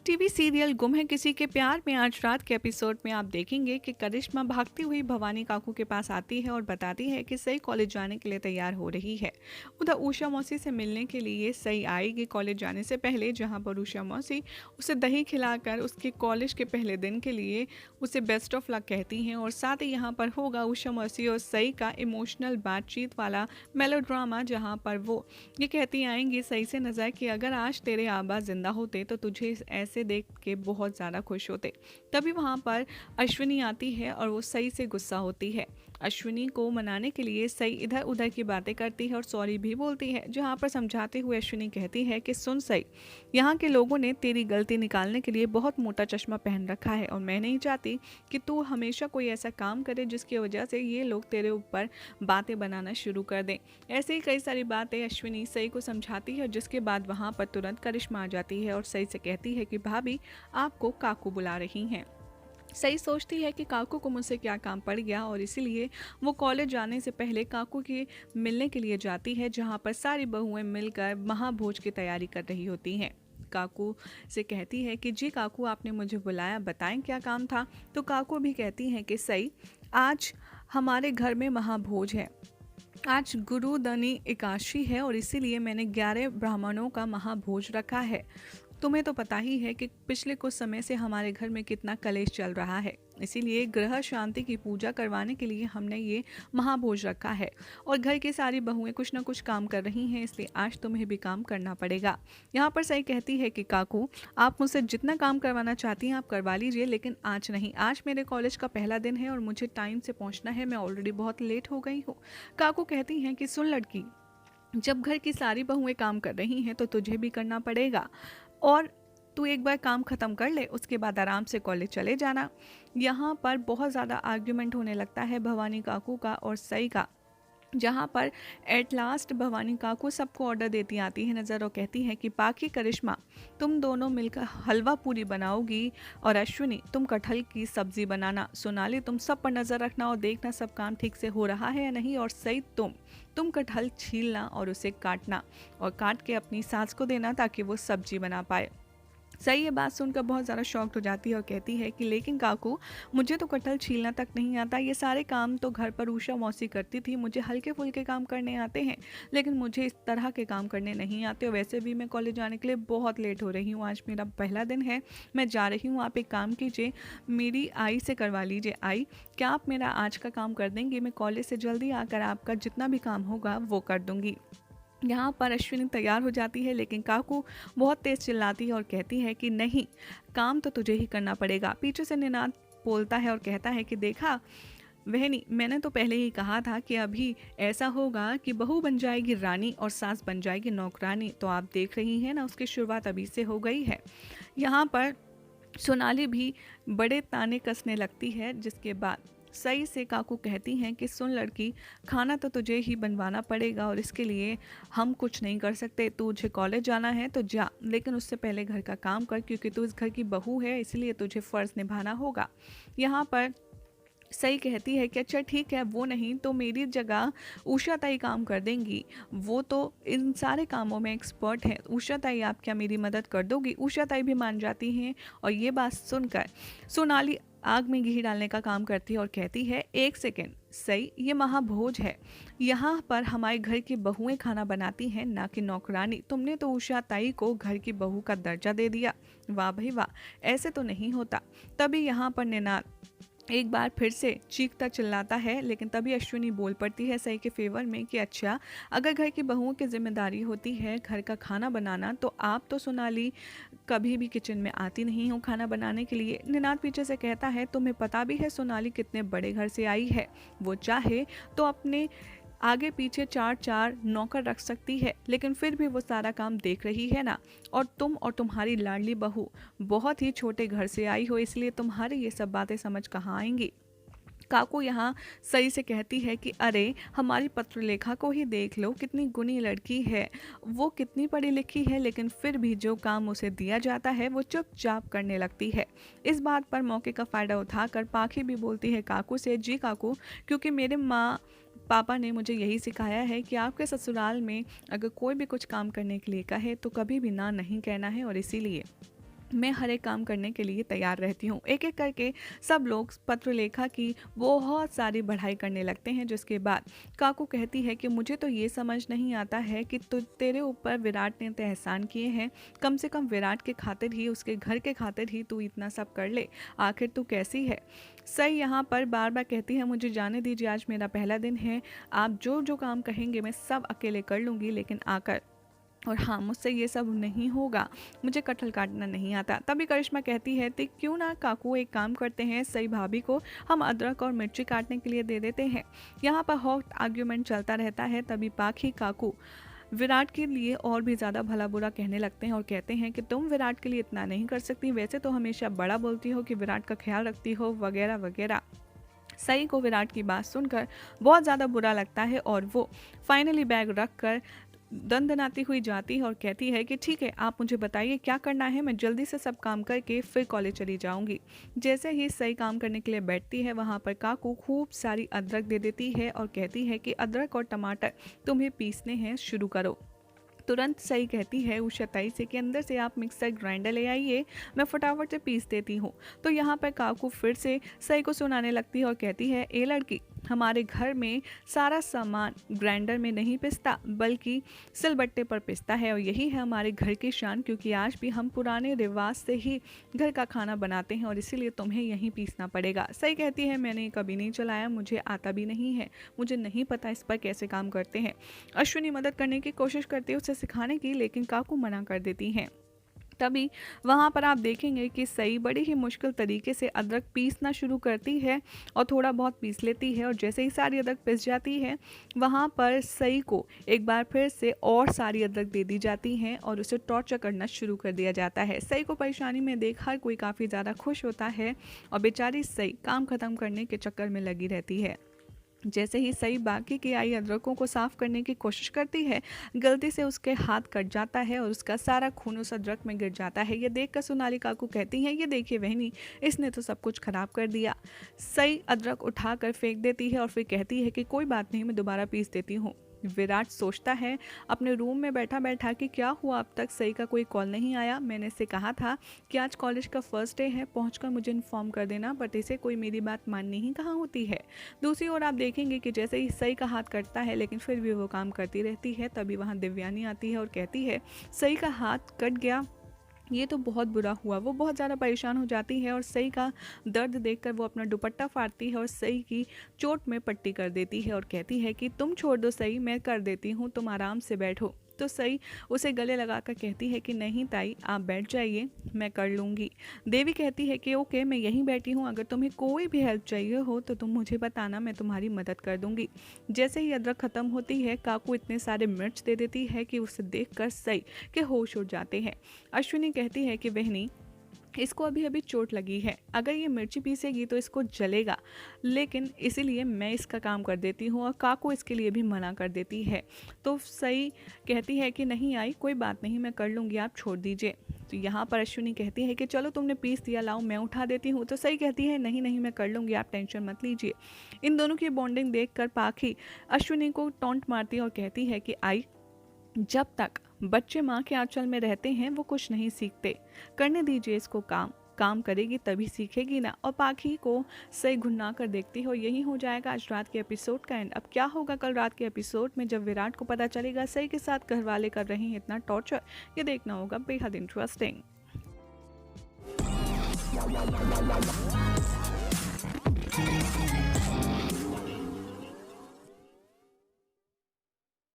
TV serial गुम है किसी के प्यार में आज रात के एपिसोड में आप देखेंगे कि करिश्मा भागती हुई भवानी काकू के पास आती है और बताती है कि सई कॉलेज जाने के लिए तैयार हो रही है। उधर उषा मौसी से मिलने के लिए सई आएगी कॉलेज जाने से पहले, जहां पर उषा मौसी उसे दही खिलाकर उसके कॉलेज के पहले दिन के लिए उसे बेस्ट ऑफ लक कहती हैं। और साथ ही यहाँ पर होगा उषा मौसी और सई का इमोशनल बातचीत वाला मेलोड्रामा, जहाँ पर वो ये कहती आएंगी सई से नज़र कि अगर आज तेरे आबा जिंदा होते तो तुझे ऐसे देख के बहुत ज़्यादा खुश होते। तभी वहाँ पर अश्विनी आती है और वो सई से गुस्सा होती है। अश्विनी को मनाने के लिए सई इधर उधर की बातें करती है और सॉरी भी बोलती है, जहाँ पर समझाते हुए अश्विनी कहती है कि सुन सई, यहाँ के लोगों ने तेरी गलती निकालने के लिए बहुत मोटा चश्मा पहन रखा है और मैं नहीं चाहती कि तू हमेशा कोई ऐसा काम करे जिसकी वजह से ये लोग तेरे ऊपर बातें बनाना शुरू कर दें। ऐसे ही कई सारी बातें अश्विनी सई को समझाती है, जिसके बाद वहाँ पर तुरंत करिश्मा आ जाती है और सई से कहती है कि भाभी आपको काकू बुला रही हैं। सही सोचती है कि काकू को मुझसे क्या काम पड़ गया और इसीलिए वो कॉलेज जाने से पहले काकू के मिलने के लिए जाती है, जहाँ पर सारी बहुएं मिलकर महाभोज की तैयारी कर रही होती हैं। काकू से कहती है कि जी काकू आपने मुझे बुलाया, बताएं क्या काम था। तो काकू भी कहती हैं कि सही आज हमारे घर में महाभोज है, आज गुरुदनी एकादशी है और इसीलिए मैंने 11 ब्राह्मणों का महाभोज रखा है। तुम्हें तो पता ही है कि पिछले कुछ समय से हमारे घर में कितना कलेश चल रहा है, इसीलिए ग्रह शांति की पूजा करवाने के लिए हमने ये महाभोज रखा है और घर की सारी बहुएं कुछ ना कुछ काम कर रही हैं, इसलिए आज तुम्हें भी काम करना पड़ेगा। यहाँ पर सही कहती है कि काकू आप मुझसे जितना काम करवाना चाहती हैं आप करवा लीजिए, लेकिन आज नहीं, आज मेरे कॉलेज का पहला दिन है और मुझे टाइम से पहुँचना है, मैं ऑलरेडी बहुत लेट हो गई हूँ। काकू कहती हैं कि सुन लड़की, जब घर की सारी बहुएं काम कर रही हैं तो तुझे भी करना पड़ेगा और तू एक बार काम ख़त्म कर ले, उसके बाद आराम से कॉलेज चले जाना। यहाँ पर बहुत ज़्यादा आर्ग्यूमेंट होने लगता है भवानी काकू का और सई का, जहाँ पर एट लास्ट भवानी काकू सबको ऑर्डर देती आती है नज़र और कहती है कि बाकी करिश्मा तुम दोनों मिलकर हलवा पूरी बनाओगी और अश्विनी तुम कटहल की सब्ज़ी बनाना, सोनाली तुम सब पर नज़र रखना और देखना सब काम ठीक से हो रहा है या नहीं, और सई तुम कटहल छीलना और उसे काटना और काट के अपनी सास को देना ताकि वो सब्जी बना पाए। सही ये बात सुनकर बहुत ज़्यादा शॉक्ड हो जाती है और कहती है कि लेकिन काकू मुझे तो कटहल छीलना तक नहीं आता, ये सारे काम तो घर पर उषा मौसी करती थी, मुझे हल्के फुल्के काम करने आते हैं लेकिन मुझे इस तरह के काम करने नहीं आते, और वैसे भी मैं कॉलेज जाने के लिए बहुत लेट हो रही हूँ, आज मेरा पहला दिन है, मैं जा रही हूँ, आप एक काम कीजिए मेरी आई से करवा लीजिए। आई क्या आप मेरा आज का काम कर देंगे? मैं कॉलेज से जल्दी आकर आपका जितना भी काम होगा वो कर दूँगी। यहाँ पर अश्विनी तैयार हो जाती है, लेकिन काकू बहुत तेज़ चिल्लाती है और कहती है कि नहीं, काम तो तुझे ही करना पड़ेगा। पीछे से निनाद बोलता है और कहता है कि देखा वहनी, मैंने तो पहले ही कहा था कि अभी ऐसा होगा कि बहू बन जाएगी रानी और सास बन जाएगी नौकरानी, तो आप देख रही हैं ना, उसकी शुरुआत अभी से हो गई है। यहाँ पर सोनाली भी बड़े ताने कसने लगती है, जिसके बाद सही से काकू कहती हैं कि सुन लड़की, खाना तो तुझे ही बनवाना पड़ेगा और इसके लिए हम कुछ नहीं कर सकते, तुझे कॉलेज जाना है तो जा, लेकिन उससे पहले घर का काम कर, क्योंकि तू इस घर की बहू है इसलिए तुझे फ़र्ज़ निभाना होगा। यहाँ पर सही कहती है कि अच्छा ठीक है, वो नहीं तो मेरी जगह उषा ताई काम कर देंगी, वो तो इन सारे कामों में एक्सपर्ट हैं, उषा ताई आप क्या मेरी मदद कर दोगी? उषा ताई भी मान जाती हैं और ये बात सुनकर सोनाली आग में घी डालने का काम करती है और कहती है एक सेकेंड सही, ये महाभोज है, यहाँ पर हमारे घर की बहुएं खाना बनाती हैं ना कि नौकरानी, तुमने तो उषा ताई को घर की बहू का दर्जा दे दिया। वाह भाई वाह, ऐसे तो नहीं होता। तभी यहाँ पर निनाद एक बार फिर से चीखता चिल्लाता है, लेकिन तभी अश्विनी बोल पड़ती है सही के फेवर में कि अच्छा अगर घर की बहुओं की जिम्मेदारी होती है घर का खाना बनाना, तो आप तो सोनाली कभी भी किचन में आती नहीं हो खाना बनाने के लिए। निनाद पीछे से कहता है तुम्हें पता भी है सोनाली कितने बड़े घर से आई है, वो चाहे तो अपने आगे पीछे 4 नौकर रख सकती है, लेकिन फिर भी वो सारा काम देख रही है ना, और तुम और तुम्हारी लाडली बहू बहुत ही छोटे घर से आई हो, इसलिए तुम्हारी ये सब बातें समझ कहाँ आएंगी। काकू यहाँ सई से कहती है कि अरे हमारी पत्रलेखा को ही देख लो, कितनी गुणी लड़की है, वो कितनी पढ़ी लिखी है, लेकिन फिर भी जो काम उसे दिया जाता है वो चुपचाप करने लगती है। इस बात पर मौके का फ़ायदा उठाकर पाखी भी बोलती है काकू से, जी काकू, क्योंकि मेरे माँ पापा ने मुझे यही सिखाया है कि आपके ससुराल में अगर कोई भी कुछ काम करने के लिए कहे तो कभी भी ना नहीं कहना है, और इसीलिए मैं हर एक काम करने के लिए तैयार रहती हूँ। एक एक करके सब लोग पत्रलेखा की बहुत सारी बढ़ाई करने लगते हैं, जिसके बाद काकू कहती है कि मुझे तो ये समझ नहीं आता है कि तेरे ऊपर विराट ने तो एहसान किए हैं, कम से कम विराट के खातिर ही, उसके घर के खातिर ही तू इतना सब कर ले, आखिर तू कैसी है। सही यहाँ पर बार बार कहती है, मुझे जाने दीजिए, आज मेरा पहला दिन है, आप जो जो काम कहेंगे मैं सब अकेले कर लूँगी, लेकिन आकर और हाँ, मुझसे ये सब नहीं होगा, मुझे कटहल काटना नहीं आता। तभी करिश्मा कहती है, तो क्यों ना काकू एक काम करते हैं, सई भाभी को हम अदरक और मिर्ची काटने के लिए दे देते हैं। यहाँ पर हॉट आर्ग्यूमेंट चलता रहता है। तभी पाखी काकू विराट के लिए और भी ज़्यादा भला बुरा कहने लगते हैं और कहते हैं कि तुम विराट के लिए इतना नहीं कर सकती, वैसे तो हमेशा बड़ा बोलती हो कि विराट का ख्याल रखती हो, वगैरह वगैरह। सई को विराट की बात सुनकर बहुत ज़्यादा बुरा लगता है और वो फाइनली बैग रख कर दंदनाती हुई जाती है और कहती है कि ठीक है, आप मुझे बताइए क्या करना है, मैं जल्दी से सब काम करके फिर कॉलेज चली जाऊंगी। जैसे ही सही काम करने के लिए बैठती है, वहाँ पर काकू खूब सारी अदरक दे देती है और कहती है कि अदरक और टमाटर तुम्हें पीसने हैं, शुरू करो। तुरंत सही कहती है उषा ताई से कि अंदर से आप मिक्सर ग्राइंडर ले आइए, मैं फटाफट से पीस देती हूँ। तो यहाँ पर काकू फिर से सही को सुनाने लगती है और कहती है, ए लड़की, हमारे घर में सारा सामान ग्राइंडर में नहीं पिसता बल्कि सिलबट्टे पर पिसता है, और यही है हमारे घर की शान, क्योंकि आज भी हम पुराने रिवाज से ही घर का खाना बनाते हैं और इसीलिए तुम्हें यहीं पीसना पड़ेगा। सही कहती है, मैंने कभी नहीं चलाया, मुझे आता भी नहीं है, मुझे नहीं पता इस पर कैसे काम करते हैं। अश्विनी मदद करने की कोशिश करती है उसे सिखाने की, लेकिन काकू मना कर देती हैं। तभी वहाँ पर आप देखेंगे कि सई बड़ी ही मुश्किल तरीके से अदरक पीसना शुरू करती है और थोड़ा बहुत पीस लेती है, और जैसे ही सारी अदरक पिस जाती है, वहाँ पर सई को एक बार फिर से और सारी अदरक दे दी जाती हैं और उसे टॉर्चर करना शुरू कर दिया जाता है। सई को परेशानी में देख हर कोई काफ़ी ज़्यादा खुश होता है और बेचारी सई काम ख़त्म करने के चक्कर में लगी रहती है। जैसे ही सई बाकी की आई अदरकों को साफ करने की कोशिश करती है, गलती से उसके हाथ कट जाता है और उसका सारा खून उस अदरक में गिर जाता है। ये देखकर सोनाली काकू कहती हैं, ये देखिए बहनी, इसने तो सब कुछ खराब कर दिया। सई अदरक उठाकर फेंक देती है और फिर कहती है कि कोई बात नहीं, मैं दोबारा पीस देती हूँ। विराट सोचता है अपने रूम में बैठा बैठा कि क्या हुआ, अब तक सई का कोई कॉल नहीं आया। मैंने इसे कहा था कि आज कॉलेज का फर्स्ट डे है, पहुंचकर मुझे इन्फॉर्म कर देना, बट इसे कोई मेरी बात माननी ही कहाँ होती है। दूसरी ओर आप देखेंगे कि जैसे ही सई का हाथ कटता है, लेकिन फिर भी वो काम करती रहती है। तभी वहाँ दिव्यानी आती है और कहती है, सई का हाथ कट गया, ये तो बहुत बुरा हुआ। वो बहुत ज़्यादा परेशान हो जाती है और सई का दर्द देखकर वो अपना दुपट्टा फाड़ती है और सई की चोट में पट्टी कर देती है और कहती है कि तुम छोड़ दो सई, मैं कर देती हूँ, तुम आराम से बैठो। तो सई उसे गले लगाकर कहती है कि नहीं ताई, आप बैठ जाइए, मैं कर लूँगी। देवी कहती है कि ओके, मैं यहीं बैठी हूँ, अगर तुम्हें कोई भी हेल्प चाहिए हो तो तुम मुझे बताना, मैं तुम्हारी मदद कर दूँगी। जैसे ही अदरक ख़त्म होती है, काकू इतने सारे मिर्च दे देती है कि उसे देखकर सई के होश उड़ जाते हैं। अश्विनी कहती है कि बहनी, इसको अभी अभी चोट लगी है, अगर ये मिर्ची पीसेगी तो इसको जलेगा, लेकिन इसीलिए मैं इसका काम कर देती हूँ, और काकू इसके लिए भी मना कर देती है। तो सई कहती है कि नहीं आई, कोई बात नहीं, मैं कर लूँगी, आप छोड़ दीजिए। तो यहाँ पर अश्विनी कहती है कि चलो तुमने पीस दिया, लाओ मैं उठा देती हूँ। तो सई कहती है नहीं नहीं, मैं कर लूँगी, आप टेंशन मत लीजिए। इन दोनों की बॉन्डिंग देख कर पाखी अश्विनी को टॉन्ट मारती है और कहती है कि आई, जब तक बच्चे माँ के आंचल में रहते हैं वो कुछ नहीं सीखते, करने दीजिए इसको, काम करेगी तभी सीखेगी ना। और पाखी को सही घुन्ना कर देखती हो। यही हो जाएगा आज रात के एपिसोड का एंड। अब क्या होगा कल रात के एपिसोड में, जब विराट को पता चलेगा सही के साथ घर वाले कर रहे हैं इतना टॉर्चर, ये देखना होगा, बेहद इंटरेस्टिंग।